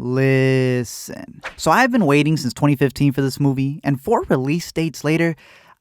Listen. So I've been waiting since 2015 for this movie, and 4 release dates later,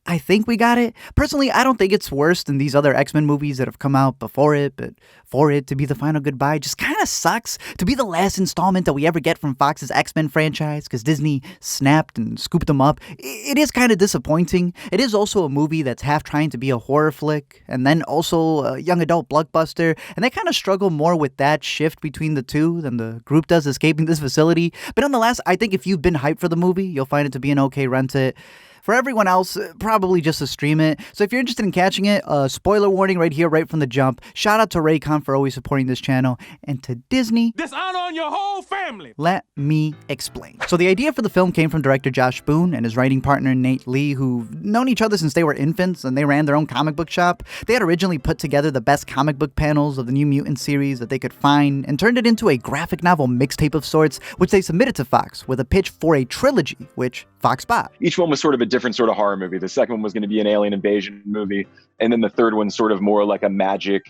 I think we got it. Personally, I don't think it's worse than these other X-Men movies that have come out before it, but for it to be the final goodbye just kind of sucks. To be the last installment that we ever get from Fox's X-Men franchise, because Disney snapped and scooped them up, it is kind of disappointing. It is also a movie that's half trying to be a horror flick, and then also a young adult blockbuster, and they kind of struggle more with that shift between the two than the group does escaping this facility. But nonetheless, I think if you've been hyped for the movie, you'll find it to be an okay rent it. For everyone else, probably just to stream it. So if you're interested in catching it, spoiler warning right here, right from the jump. Shout out to Raycon for always supporting this channel. And to Disney, dishonor on your whole family. Let me explain. So the idea for the film came from director Josh Boone and his writing partner Knate who've known each other since they were infants and they ran their own comic book shop. They had originally put together the best comic book panels of the New Mutants series that they could find and turned it into a graphic novel mixtape of sorts, which they submitted to Fox with a pitch for a trilogy, which Fox bought. Each one was sort of a different sort of horror movie. The second one was going to be an alien invasion movie. And then the third one sort of more like a magic,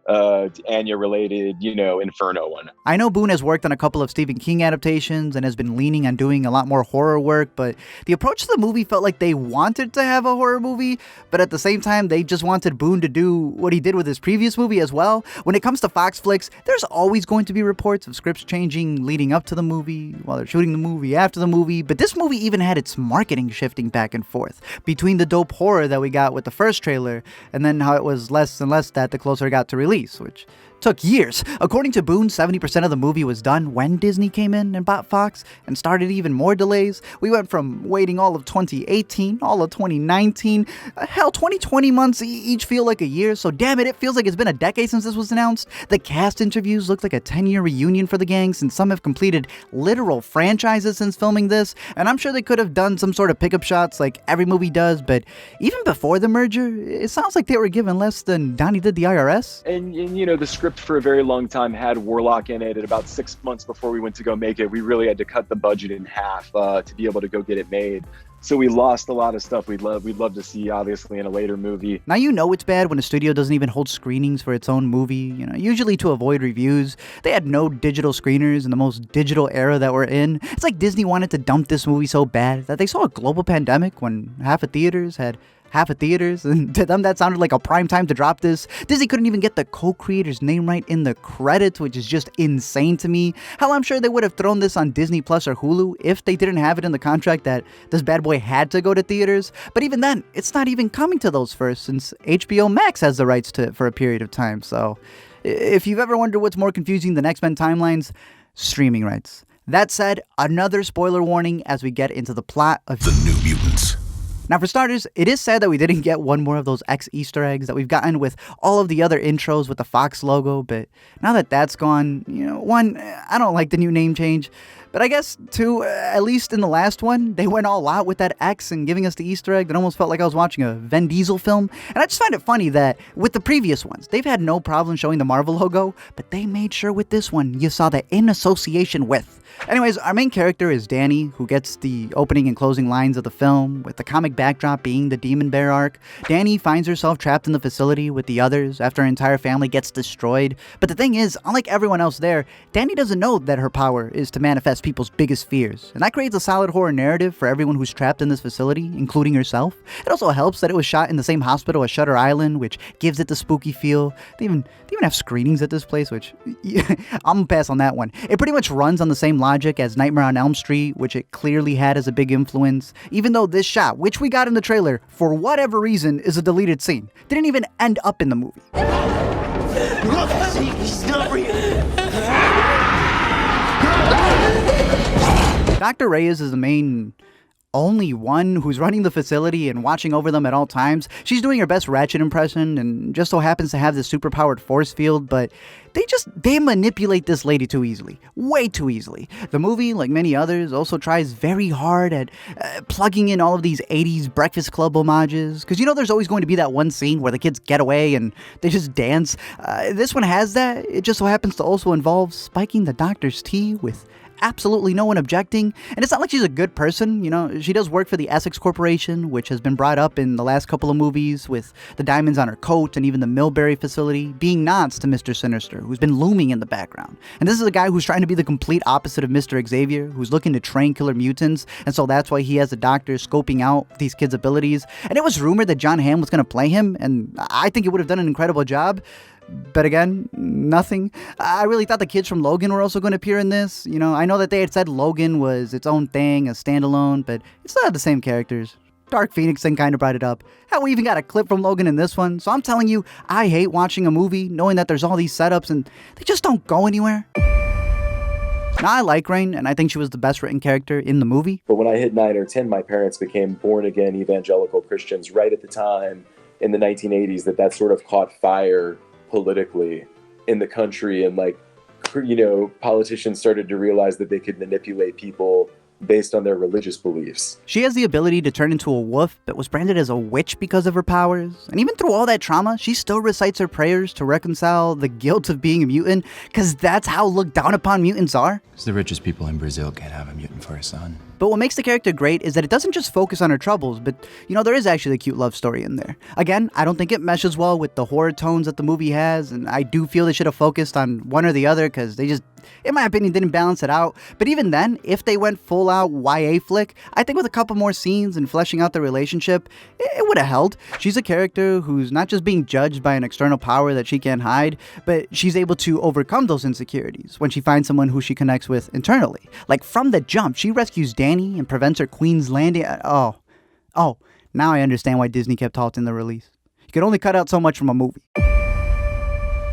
Anya related, Inferno one. I know Boone has worked on a couple of Stephen King adaptations and has been leaning on doing a lot more horror work, but the approach to the movie felt like they wanted to have a horror movie, but at the same time, they just wanted Boone to do what he did with his previous movie as well. When it comes to Fox flicks, there's always going to be reports of scripts changing leading up to the movie, while they're shooting the movie, after the movie, but this movie even had its marketing shifting back and forth between the dope horror that we got with the first trailer and then how it was less and less that the closer it got to release, which took years. According to Boone, 70% of the movie was done when Disney came in and bought Fox and started even more delays. We went from waiting all of 2018, all of 2019, hell, 2020 months each feel like a year, so damn it feels like it's been a decade since this was announced. The cast interviews look like a 10-year reunion for the gang since some have completed literal franchises since filming this, and I'm sure they could have done some sort of pickup shots like every movie does, but even before the merger, it sounds like they were given less than Donnie did the IRS. And the script for a very long time had Warlock in it. And about 6 months before we went to go make it, we really had to cut the budget in half to be able to go get it made. So we lost a lot of stuff we'd love to see, obviously, in a later movie. Now it's bad when a studio doesn't even hold screenings for its own movie, usually to avoid reviews. They had no digital screeners in the most digital era that we're in. It's like Disney wanted to dump this movie so bad that they saw a global pandemic when half of theaters had half of theaters, and to them that sounded like a prime time to drop this. Disney couldn't even get the co-creator's name right in the credits, which is just insane to me. Hell, I'm sure they would have thrown this on Disney Plus or Hulu if they didn't have it in the contract that this bad boy had to go to theaters. But even then, it's not even coming to those first, since HBO Max has the rights to it for a period of time. So if you've ever wondered what's more confusing than X-Men timelines, streaming rights. That said, another spoiler warning as we get into the plot of The New Mutants. Now, for starters, it is sad that we didn't get one more of those X Easter eggs that we've gotten with all of the other intros with the Fox logo, but now that that's gone, one, I don't like the new name change, but I guess, two, at least in the last one, they went all out with that X and giving us the Easter egg that almost felt like I was watching a Vin Diesel film, and I just find it funny that with the previous ones, they've had no problem showing the Marvel logo, but they made sure with this one, you saw the in association with. Anyways, our main character is Danny, who gets the opening and closing lines of the film, with the comic backdrop being the Demon Bear arc. Danny finds herself trapped in the facility with the others after her entire family gets destroyed. But the thing is, unlike everyone else there, Danny doesn't know that her power is to manifest people's biggest fears. And that creates a solid horror narrative for everyone who's trapped in this facility, including herself. It also helps that it was shot in the same hospital as Shutter Island, which gives it the spooky feel. They even have screenings at this place, which I'm gonna pass on that one. It pretty much runs on the same logic as Nightmare on Elm Street, which it clearly had as a big influence, even though this shot, which we got in the trailer, for whatever reason, is a deleted scene. Didn't even end up in the movie. Look, see, he's not real. Dr. Reyes is the main only one who's running the facility and watching over them at all times. She's doing her best Ratchet impression and just so happens to have this superpowered force field, but they manipulate this lady too easily. Way too easily. The movie, like many others, also tries very hard at plugging in all of these 80s Breakfast Club homages, because there's always going to be that one scene where the kids get away and they just dance. This one has that. It just so happens to also involve spiking the doctor's tea with absolutely no one objecting. And it's not like she's a good person, she does work for the Essex Corporation, which has been brought up in the last couple of movies with the diamonds on her coat and even the Millbury facility being nods to Mr. Sinister, who's been looming in the background. And this is a guy who's trying to be the complete opposite of Mr. Xavier, who's looking to train killer mutants, and so that's why he has a doctor scoping out these kids' abilities. And it was rumored that John Hamm was going to play him, and I think he would have done an incredible job. But again, nothing. I really thought the kids from Logan were also going to appear in this. You know, I know that they had said Logan was its own thing, a standalone, but it's not the same characters. Dark Phoenix thing kind of brought it up. Hell, we even got a clip from Logan in this one. So I'm telling you, I hate watching a movie knowing that there's all these setups and they just don't go anywhere. Now, I like Rain, and I think she was the best written character in the movie. But when I hit 9 or 10, my parents became born-again evangelical Christians right at the time in the 1980s that sort of caught fire politically in the country. And, like, you know, politicians started to realize that they could manipulate people based on their religious beliefs. She has the ability to turn into a wolf, but was branded as a witch because of her powers. And even through all that trauma, she still recites her prayers to reconcile the guilt of being a mutant, because that's how looked down upon mutants are. Because the richest people in Brazil can't have a mutant for a son. But what makes the character great is that it doesn't just focus on her troubles, but, you know, there is actually a cute love story in there. Again, I don't think it meshes well with the horror tones that the movie has, and I do feel they should have focused on one or the other, because they just, in my opinion, didn't balance it out. But even then, if they went full out YA flick, I think with a couple more scenes and fleshing out the relationship, it would have held. She's a character who's not just being judged by an external power that she can't hide, but she's able to overcome those insecurities when she finds someone who she connects with internally. Like, from the jump, she rescues Danny and prevents her Queen's Landing. Oh, now I understand why Disney kept halting the release. You could only cut out so much from a movie.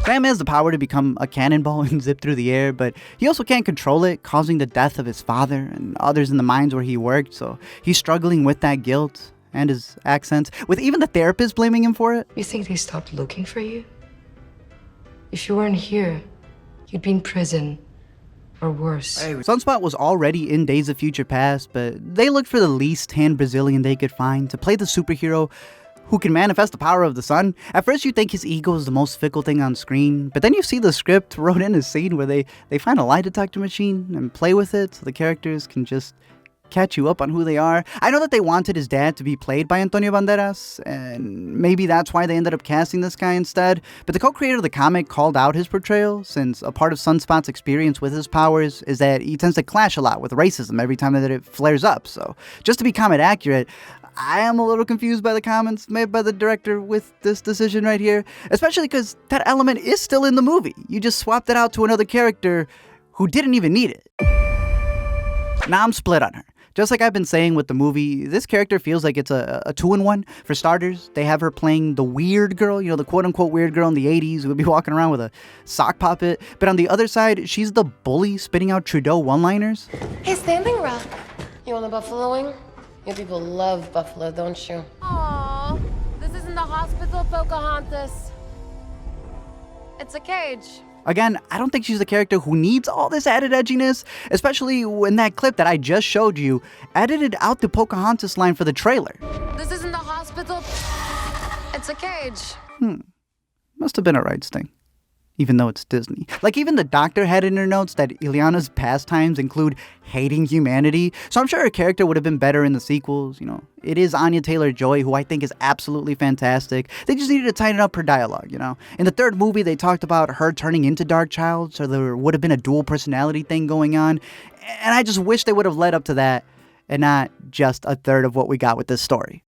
Sam has the power to become a cannonball and zip through the air, but he also can't control it, causing the death of his father and others in the mines where he worked, so he's struggling with that guilt and his accents, with even the therapist blaming him for it. You think they stopped looking for you? If you weren't here, you'd be in prison. Or worse. Sunspot was already in Days of Future Past, but they looked for the least tan Brazilian they could find to play the superhero who can manifest the power of the sun. At first you think his ego is the most fickle thing on screen, but then you see the script wrote in a scene where they find a lie detector machine and play with it so the characters can just catch you up on who they are. I know that they wanted his dad to be played by Antonio Banderas, and maybe that's why they ended up casting this guy instead, but the co-creator of the comic called out his portrayal, since a part of Sunspot's experience with his powers is that he tends to clash a lot with racism every time that it flares up. So just to be comic accurate, I am a little confused by the comments made by the director with this decision right here, especially because that element is still in the movie. You just swapped it out to another character who didn't even need it. Now I'm split on her. Just like I've been saying with the movie, this character feels like it's a 2-in-1. For starters, they have her playing the weird girl, you know, the quote-unquote weird girl in the 80s who would be walking around with a sock puppet. But on the other side, she's the bully spitting out Trudeau one-liners. Hey, Standing Rock. You want a buffalo wing? You people love buffalo, don't you? Aww, this isn't the hospital, Pocahontas. It's a cage. Again, I don't think she's the character who needs all this added edginess, especially when that clip that I just showed you edited out the Pocahontas line for the trailer. This isn't the hospital. It's a cage. Must have been a rights thing, even though it's Disney. Like, even the doctor had in her notes that Ileana's pastimes include hating humanity, so I'm sure her character would have been better in the sequels. You know, it is Anya Taylor-Joy, who I think is absolutely fantastic. They just needed to tighten up her dialogue, you know. In the third movie, they talked about her turning into Darkchild, so there would have been a dual personality thing going on, and I just wish they would have led up to that, and not just a third of what we got with this story.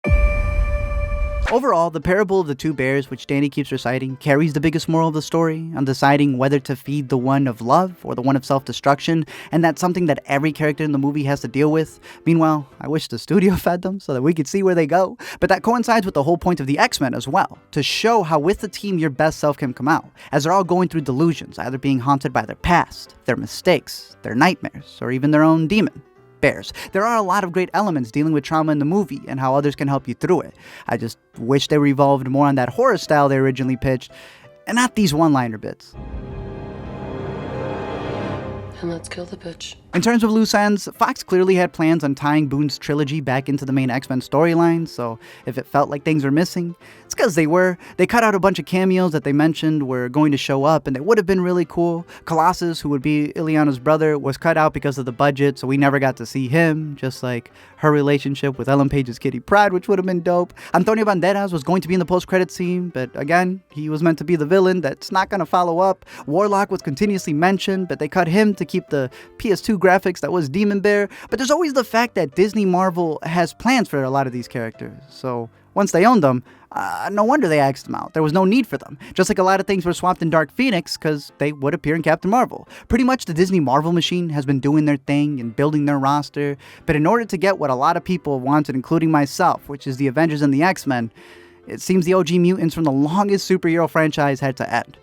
Overall, the parable of the two bears, which Danny keeps reciting, carries the biggest moral of the story on deciding whether to feed the one of love or the one of self-destruction, and that's something that every character in the movie has to deal with. Meanwhile, I wish the studio fed them so that we could see where they go, but that coincides with the whole point of the X-Men as well, to show how with the team your best self can come out, as they're all going through delusions, either being haunted by their past, their mistakes, their nightmares, or even their own demon. Bears. There are a lot of great elements dealing with trauma in the movie and how others can help you through it. I just wish they revolved more on that horror style they originally pitched, and not these one-liner bits. And let's kill the bitch. In terms of loose ends, Fox clearly had plans on tying Boone's trilogy back into the main X-Men storyline, so if it felt like things were missing, it's because they were. They cut out a bunch of cameos that they mentioned were going to show up, and they would have been really cool. Colossus, who would be Ileana's brother, was cut out because of the budget, so we never got to see him, just like her relationship with Ellen Page's Kitty Pryde, which would have been dope. Antonio Banderas was going to be in the post-credit scene, but again, he was meant to be the villain that's not going to follow up. Warlock was continuously mentioned, but they cut him to keep the PS2 graphics that was Demon Bear. But there's always the fact that Disney Marvel has plans for a lot of these characters, so once they owned them, no wonder they axed them out. There was no need for them. Just like a lot of things were swapped in Dark Phoenix because they would appear in Captain Marvel. Pretty much the Disney Marvel machine has been doing their thing and building their roster, but in order to get what a lot of people wanted, including myself, which is the Avengers and the X-Men, it seems the OG mutants from the longest superhero franchise had to end.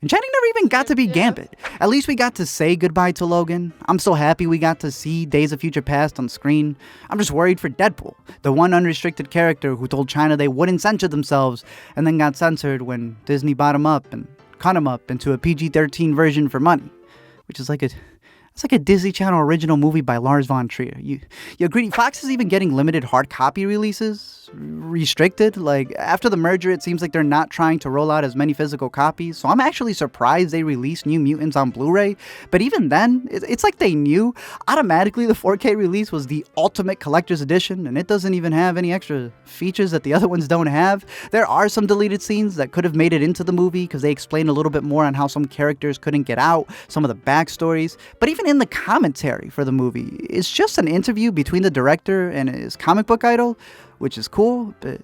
And Channing never even got to be Gambit. At least we got to say goodbye to Logan. I'm so happy we got to see Days of Future Past on screen. I'm just worried for Deadpool, the one unrestricted character who told China they wouldn't censor themselves and then got censored when Disney bought him up and cut him up into a PG-13 version for money, which is like a Disney Channel original movie by Lars von Trier. You agree? Fox is even getting limited hard copy releases, restricted. Like, after the merger, it seems like they're not trying to roll out as many physical copies, so I'm actually surprised they released New Mutants on Blu-ray. But even then, it's like they knew. Automatically, the 4K release was the ultimate collector's edition, and it doesn't even have any extra features that the other ones don't have. There are some deleted scenes that could have made it into the movie, because they explain a little bit more on how some characters couldn't get out, some of the backstories. But even in the commentary for the movie, it's just an interview between the director and his comic book idol, which is cool, but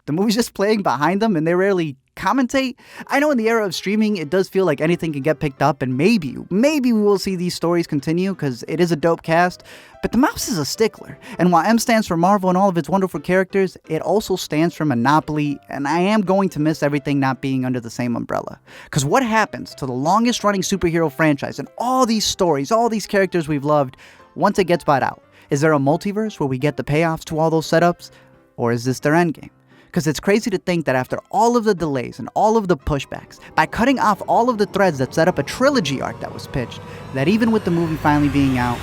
the movie's just playing behind them and they rarely commentate. I know in the era of streaming, it does feel like anything can get picked up, and maybe we will see these stories continue because it is a dope cast, but the mouse is a stickler. And while M stands for Marvel and all of its wonderful characters, it also stands for Monopoly, and I am going to miss everything not being under the same umbrella. Because what happens to the longest running superhero franchise and all these stories, all these characters we've loved, once it gets bought out? Is there a multiverse where we get the payoffs to all those setups? Or is this their endgame? Because it's crazy to think that after all of the delays and all of the pushbacks, by cutting off all of the threads that set up a trilogy arc that was pitched, that even with the movie finally being out,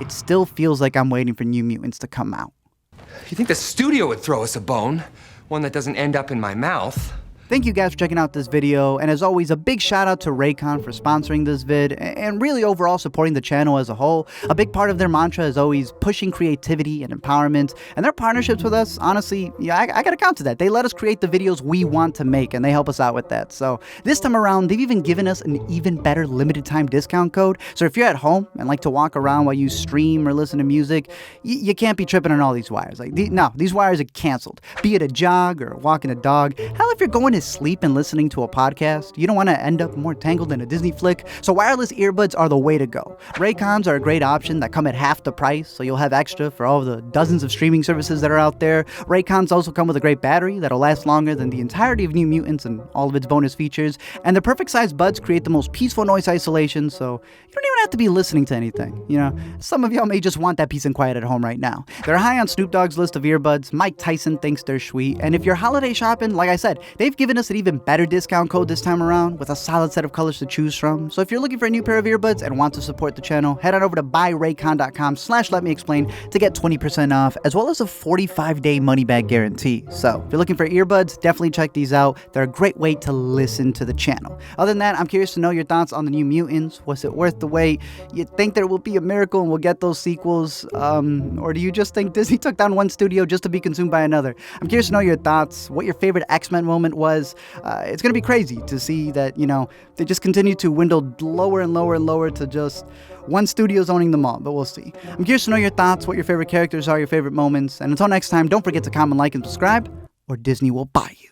it still feels like I'm waiting for New Mutants to come out. You think the studio would throw us a bone? One that doesn't end up in my mouth? Thank you guys for checking out this video, and as always, a big shout out to Raycon for sponsoring this vid, and really overall supporting the channel as a whole. A big part of their mantra is always pushing creativity and empowerment, and their partnerships with us, honestly, yeah, I gotta count to that. They let us create the videos we want to make, and they help us out with that. So this time around, they've even given us an even better limited time discount code. So if you're at home and like to walk around while you stream or listen to music, you can't be tripping on all these wires. Like, no, these wires are canceled. Be it a jog or walking a dog. Hell, if you're going to sleep and listening to a podcast, you don't want to end up more tangled in a Disney flick, so wireless earbuds are the way to go. Raycons are a great option that come at half the price, so you'll have extra for all the dozens of streaming services that are out there. Raycons also come with a great battery that'll last longer than the entirety of New Mutants and all of its bonus features, and the perfect size buds create the most peaceful noise isolation, so you don't even have to be listening to anything. You know, some of y'all may just want that peace and quiet at home right now. They're high on Snoop Dogg's list of earbuds. Mike Tyson thinks they're sweet, and if you're holiday shopping, like I said, they've given us an even better discount code this time around with a solid set of colors to choose from. So if you're looking for a new pair of earbuds and want to support the channel, head on over to buyraycon.com/letmeexplain to get 20% off, as well as a 45-day money-back guarantee. So if you're looking for earbuds, definitely check these out. They're a great way to listen to the channel. Other than that, I'm curious to know your thoughts on the New Mutants. Was it worth the wait? You think there will be a miracle and we'll get those sequels? Or do you just think Disney took down one studio just to be consumed by another? I'm curious to know your thoughts, what your favorite X-Men moment was. It's going to be crazy to see that, you know, they just continue to dwindle lower and lower and lower to just one studio's owning them all, but we'll see. I'm curious to know your thoughts, what your favorite characters are, your favorite moments, and until next time, don't forget to comment, like, and subscribe, or Disney will buy you.